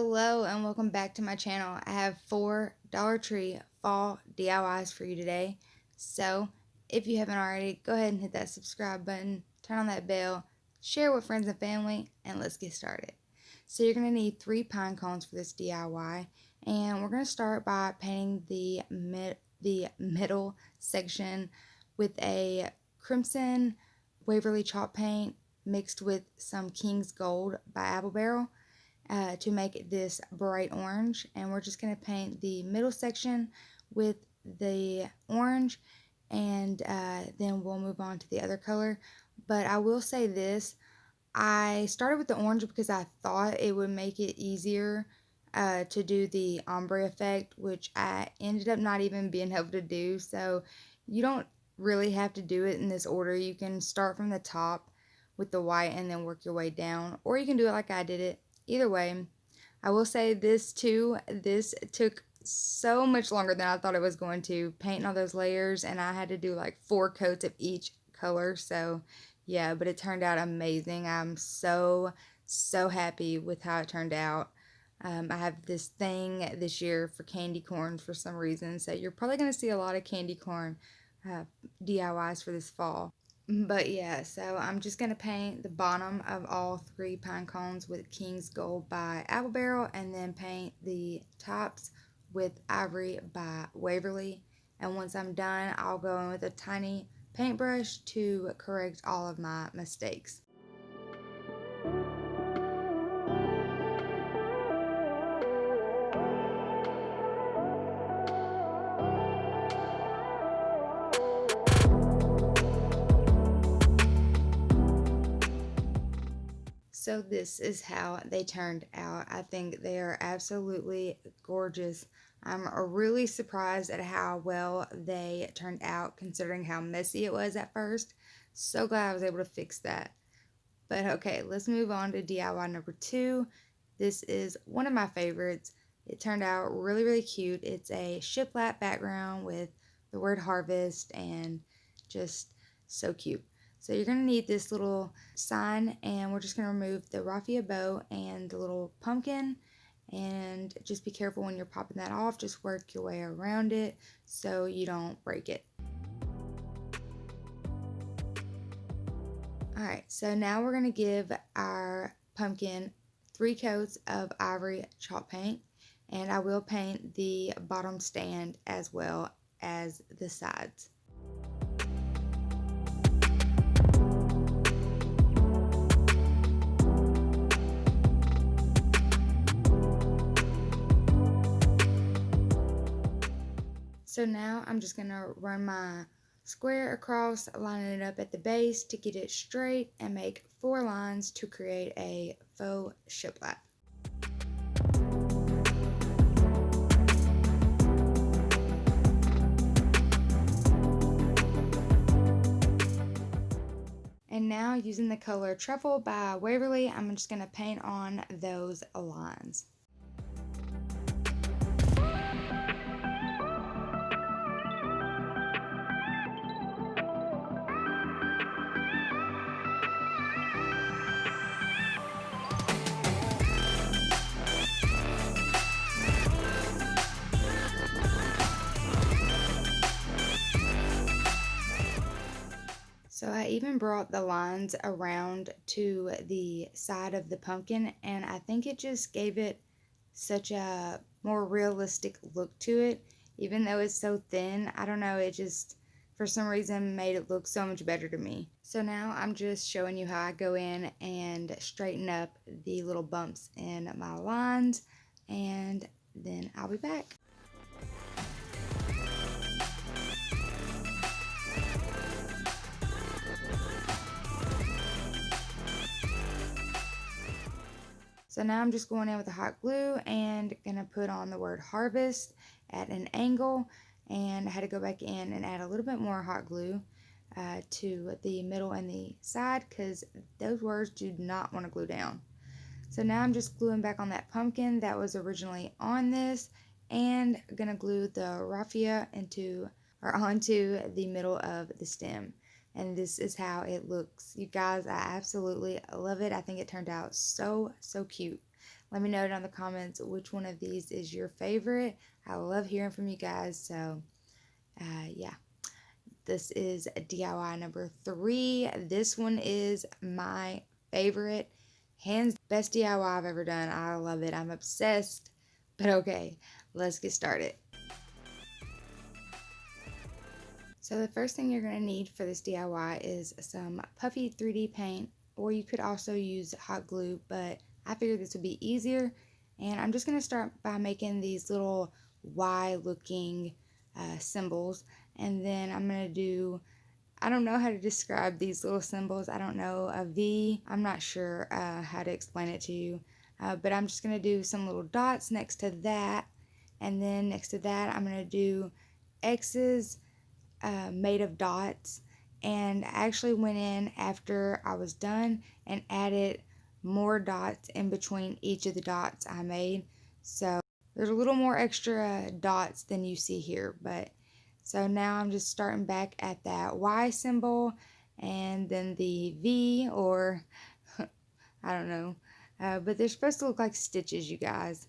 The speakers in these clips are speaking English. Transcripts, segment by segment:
Hello and welcome back to my channel. I have 4 Dollar Tree fall DIYs for you today. So if you haven't already, go ahead and hit that subscribe button, turn on that bell, share with friends and family, and let's get started. So you're going to need 3 pine cones for this DIY, and we're going to start by painting the middle section with a crimson Waverly chalk paint mixed with some King's Gold by Apple Barrel. To make this bright orange, and we're just going to paint the middle section with the orange, and then we'll move on to the other color. But I will say this, I started with the orange because I thought it would make it easier to do the ombre effect, which I ended up not even being able to do. So you don't really have to do it in this order. You can start from the top with the white and then work your way down, or you can do it like I did it. Either way, I will say this took so much longer than I thought it was going to, painting all those layers, and I had to do like 4 coats of each color. So yeah, but it turned out amazing. I'm so happy with how it turned out. I have this thing this year for candy corn for some reason, so you're probably going to see a lot of candy corn DIYs for this fall. But yeah, so I'm just going to paint the bottom of all 3 pine cones with King's Gold by Apple Barrel, and then paint the tops with Ivory by Waverly. And once I'm done, I'll go in with a tiny paintbrush to correct all of my mistakes. So this is how they turned out. I think they are absolutely gorgeous. I'm really surprised at how well they turned out considering how messy it was at first. So glad I was able to fix that. But okay, let's move on to DIY number 2. This is one of my favorites. It turned out really cute. It's a shiplap background with the word harvest and just so cute. So you're going to need this little sign, and we're just going to remove the raffia bow and the little pumpkin, and just be careful when you're popping that off. Just work your way around it so you don't break it. Alright, so now we're going to give our pumpkin 3 coats of ivory chalk paint, and I will paint the bottom stand as well as the sides. So now I'm just going to run my square across, lining it up at the base to get it straight, and make 4 lines to create a faux shiplap. And now, using the color Truffle by Waverly, I'm just going to paint on those lines. So I even brought the lines around to the side of the pumpkin, and I think it just gave it such a more realistic look to it. Even though it's so thin, I don't know, it just for some reason made it look so much better to me. So now I'm just showing you how I go in and straighten up the little bumps in my lines, and then I'll be back. So now I'm just going in with the hot glue and gonna put on the word harvest at an angle, and I had to go back in and add a little bit more hot glue to the middle and the side because those words do not want to glue down. So now I'm just gluing back on that pumpkin that was originally on this, and gonna glue the raffia onto the middle of the stem. And this is how it looks. You guys, I absolutely love it. I think it turned out so cute. Let me know down in the comments which one of these is your favorite. I love hearing from you guys. So yeah, this is DIY number 3. This one is my favorite, hands best DIY I've ever done. I love it. I'm obsessed. But okay, let's get started. So the first thing you're going to need for this DIY is some puffy 3D paint, or you could also use hot glue, but I figured this would be easier. And I'm just going to start by making these little Y looking symbols, and then I'm going to do, I don't know how to describe these little symbols. I don't know, a V. I'm not sure how to explain it to you, but I'm just going to do some little dots next to that, and then next to that I'm going to do X's made of dots, and I actually went in after I was done and added more dots in between each of the dots I made. So there's a little more extra dots than you see here, but so now I'm just starting back at that Y symbol and then the V, or I don't know, but they're supposed to look like stitches, you guys.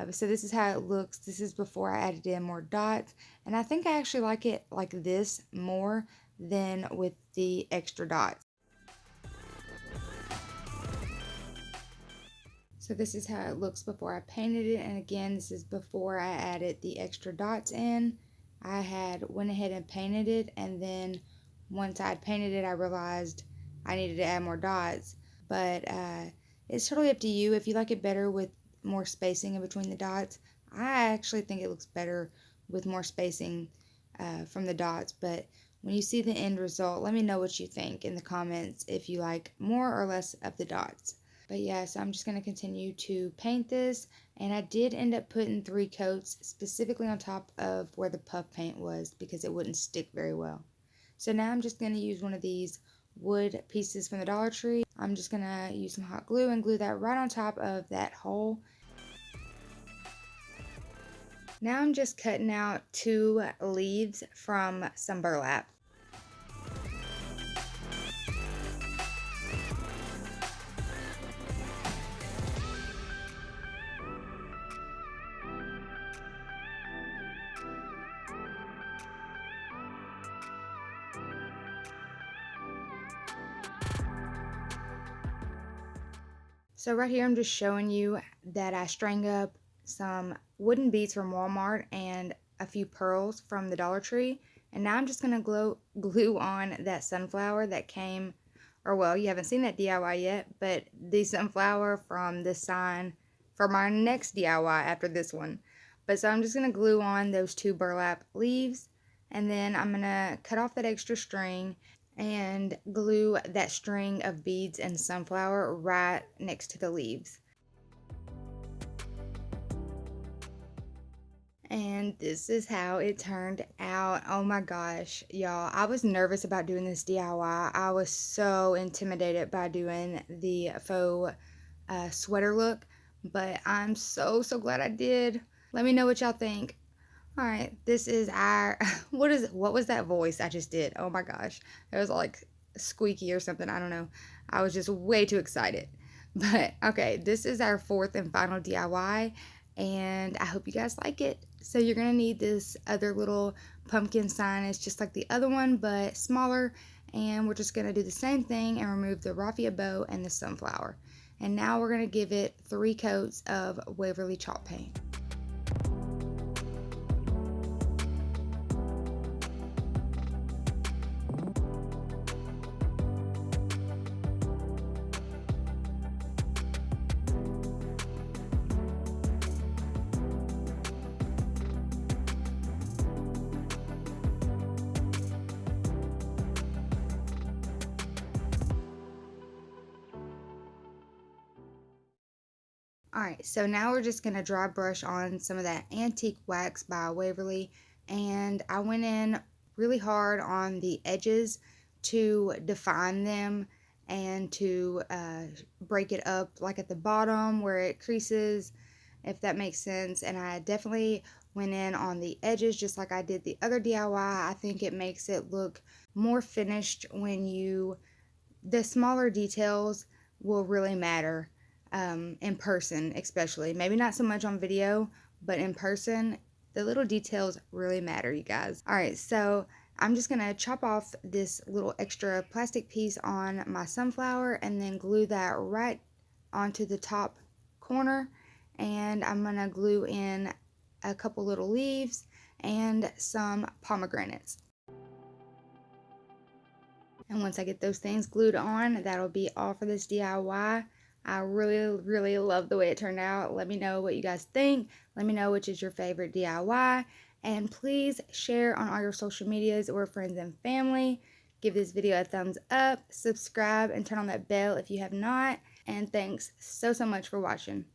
So this is how it looks. This is before I added in more dots, and I think I actually like it like this more than with the extra dots. So this is how it looks before I painted it, and again, this is before I added the extra dots in. I had went ahead and painted it, and then once I had painted it, I realized I needed to add more dots. But it's totally up to you. If you like it better with more spacing in between the dots, I actually think it looks better with more spacing from the dots. But when you see the end result, let me know what you think in the comments, if you like more or less of the dots. But yeah, so I'm just going to continue to paint this, and I did end up putting 3 coats specifically on top of where the puff paint was because it wouldn't stick very well. So now I'm just going to use one of these wood pieces from the Dollar Tree. I'm just going to use some hot glue and glue that right on top of that hole. Now I'm just cutting out 2 leaves from some burlap. So right here I'm just showing you that I string up some wooden beads from Walmart and a few pearls from the Dollar Tree. And now I'm just going to glue on that sunflower that came, or well, you haven't seen that DIY yet, but the sunflower from the sign for my next DIY after this one. But so I'm just going to glue on those 2 burlap leaves, and then I'm going to cut off that extra string and glue that string of beads and sunflower right next to the leaves. And this is how it turned out. Oh my gosh, y'all, I was nervous about doing this DIY. I was so intimidated by doing the faux sweater look, but I'm so glad I did. Let me know what y'all think. All right, this is our, what was that voice I just did? Oh my gosh, it was like squeaky or something, I don't know. I was just way too excited. But okay, this is our 4th and final DIY, and I hope you guys like it. So you're gonna need this other little pumpkin sign. It's just like the other one, but smaller, and we're just gonna do the same thing and remove the raffia bow and the sunflower. And now we're gonna give it 3 coats of Waverly chalk paint. Alright, so now we're just going to dry brush on some of that antique wax by Waverly, and I went in really hard on the edges to define them and to break it up, like at the bottom where it creases, if that makes sense. And I definitely went in on the edges just like I did the other DIY. I think it makes it look more finished when the smaller details will really matter in person, especially. Maybe not so much on video, but in person, the little details really matter, you guys. All right, so I'm just gonna chop off this little extra plastic piece on my sunflower and then glue that right onto the top corner. And I'm gonna glue in a couple little leaves and some pomegranates. And once I get those things glued on, that'll be all for this DIY. I really love the way it turned out. Let me know what you guys think. Let me know which is your favorite DIY. And please share on all your social medias or friends and family. Give this video a thumbs up, subscribe, and turn on that bell if you have not. And thanks so much for watching.